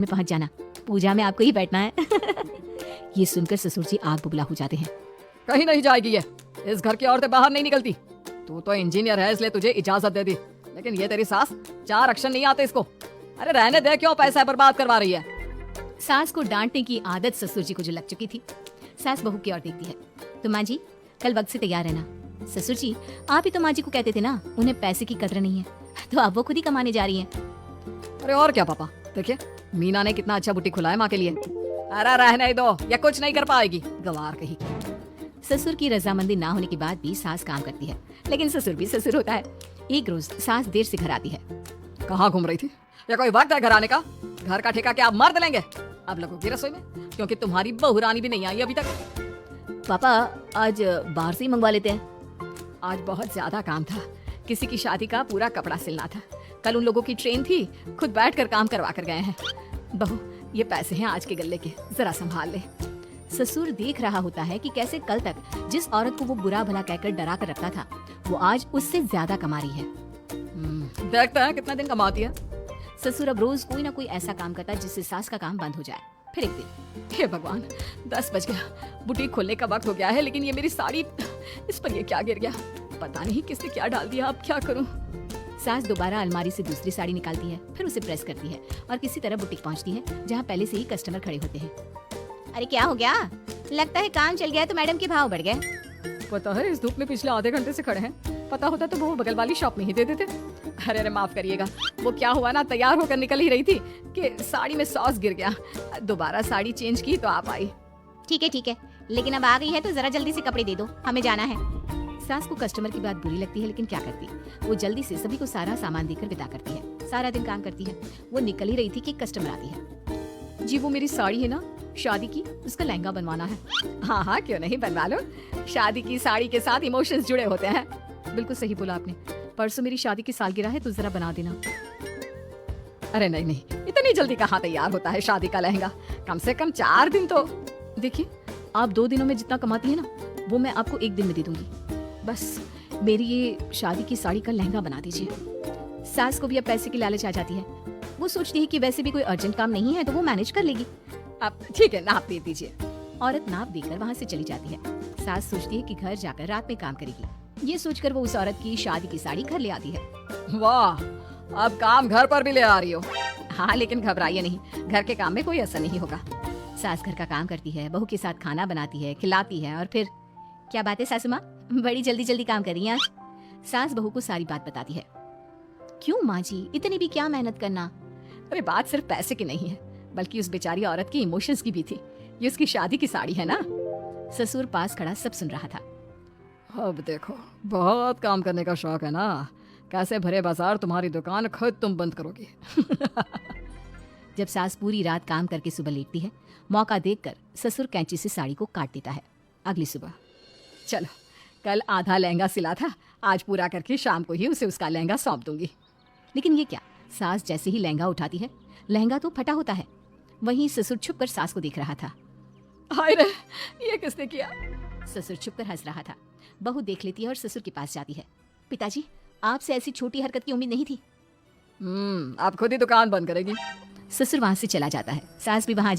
में पहुंच जाना, पूजा में आपको ही बैठना है। ये सुनकर ससुर जी आग बुबला हो जाते हैं। कहीं नहीं जाएगी ये, इस घर की औरतें बाहर नहीं निकलती। तू तो इंजीनियर है इसलिए तुझे इजाजत दे दी, लेकिन ये तेरी सास 4 अक्षर नहीं आते इसको। अरे रहने दे, क्यों पैसा बर्बाद करवा रही है। सास को डांटने की आदत ससुर जी को जो लग चुकी थी, सास बहू की ओर देखती है। तो माँ जी कल वक्त से तैयार रहना। ससुर जी आप ही तो माँ जी को कहते थे ना उन्हें पैसे की कदर नहीं है, तो अब वो खुद ही कमाने जा रही हैं। अरे और क्या पापा, देखिए मीना ने कितना अच्छा बुटीक खुला है माँ के लिए। अरे रहने दो, ये कुछ नहीं कर पाएगी, गवार कहीं। ससुर की रजामंदी ना होने के बाद भी सास काम करती है, लेकिन ससुर भी ससुर होता है। एक रोज सास देर से घर आती है। कहाँ घूम रही थी? या कोई वक्त है घर आने का? घर का ठेका क्या आप मर्द लेंगे अब लोगों की रसोई में? क्योंकि तुम्हारी बहू रानी भी नहीं आई अभी तक। पापा आज बाहर से ही मंगवा लेते हैं। आज बहुत ज्यादा काम था, किसी की शादी का पूरा कपड़ा सिलना था। कल उन लोगों की ट्रेन थी, खुद बैठकर काम करवा कर गए हैं। बहू ये पैसे हैं आज के गल्ले के, जरा संभाल ले। ससुर देख रहा होता है कि कैसे कल तक जिस औरत को वो बुरा भला कहकर डरा कर रखता था, वो आज उससे ज्यादा कमा रही है। देखते हैं कितना दिन कमाती है। ससुर अब रोज कोई ना कोई ऐसा काम करता है जिससे सास का काम बंद हो जाए। फिर एक दिन, हे भगवान 10 बज गया, बुटीक खोलने का वक्त हो गया है, लेकिन ये मेरी साड़ी, इस पर ये क्या गिर गया? पता नहीं किसने क्या डाल दिया, अब क्या करूं? सास दोबारा अलमारी से दूसरी साड़ी निकालती है, फिर उसे प्रेस करती है और किसी तरह बुटीक पहुंचती है जहां पहले से ही कस्टमर खड़े होते हैं। अरे क्या हो गया? लगता है काम चल गया तो मैडम के भाव बढ़ गए। पता है इस धूप में पिछले आधे घंटे से खड़े हैं, पता होता तो वो बगल वाली शॉप में ही दे देते। अरे माफ करिएगा, वो क्या हुआ ना, तैयार होकर निकल ही रही थी कि साड़ी में सॉस गिर गया। दोबारा साड़ी चेंज की तो आप आई। ठीक है, लेकिन अब आ गई है तो जरा जल्दी से कपड़े दे दो, हमें जाना है। सास को कस्टमर की बात बुरी लगती है, लेकिन क्या करती, वो जल्दी से सभी को सारा सामान देकर विदा करती है। सारा दिन काम करती है। वो निकल ही रही थी कि कस्टमर आती है। जी वो मेरी साड़ी है ना शादी की, उसका लहंगा बनवाना है। हाँ हाँ क्यों नहीं, बनवा लो। शादी की साड़ी के साथ इमोशंस जुड़े होते हैं। बिल्कुल सही बोला आपने, परसों मेरी शादी की सालगिरह है तो जरा बना देना। अरे नहीं, इतनी जल्दी कहाँ तैयार होता है शादी का लहंगा, कम से कम 4 दिन तो। देखिए आप 2 दिनों में जितना कमाती है ना, वो मैं आपको 1 दिन में दे दूंगी। बस मेरी ये शादी की साड़ी का लहंगा बना दीजिए। सास को भी अब पैसे की लालच आ जाती है। वो सोचती है कि वैसे भी कोई अर्जेंट काम नहीं है तो वो मैनेज कर लेगी। आप ठीक है, नाप दे दीजिए। औरत नाप देकर वहाँ से चली जाती है। सास सोचती है कि घर जाकर रात में काम करेगी। ये सोचकर वो उस औरत की शादी की साड़ी घर ले आती है। वाह, अब काम घर पर भी ले आ रही हो। हाँ लेकिन घबराइए नहीं, घर के काम में कोई असर नहीं होगा। सास घर का काम करती है, बहू के साथ खाना बनाती है, खिलाती है और फिर क्या बात है सासू माँ, बड़ी जल्दी जल्दी काम कर रही हैं आज। सास बहू को सारी बात बताती है। क्यों माँ जी, इतनी भी क्या मेहनत करना? अरे बात सिर्फ पैसे की नहीं है, बल्कि उस बेचारी औरत की इमोशंस की भी थी। ये उसकी शादी की साड़ी है ना। ससुर पास खड़ा सब सुन रहा था। अब देखो, बहुत काम करने का शौक है ना, कैसे भरे बाजार तुम्हारी दुकान खुद तुम बंद करोगी। जब सास पूरी रात काम करके सुबह लेटती है, मौका देखकर ससुर कैंची से साड़ी को काट देता है। अगली सुबह, चलो कल आधा लहंगा सिला था, आज पूरा करके शाम को ही उसे उसका लहंगा सौंप दूंगी। लेकिन ये क्या, सास जैसे ही लहंगा उठाती है, लहंगा तो फटा होता है। वहीं ससुर छुपकर सास को देख रहा था। हाय रे, ये किसने किया? ससुर छुपकर हंस रहा था। बहू देख लेती है और ससुर के पास जाती है। पिताजी आपसे ऐसी छोटी हरकत की उम्मीद नहीं थी। आप खुद ही दुकान बंद करेगी। ससुर वहां से चला जाता है। सास भी वहां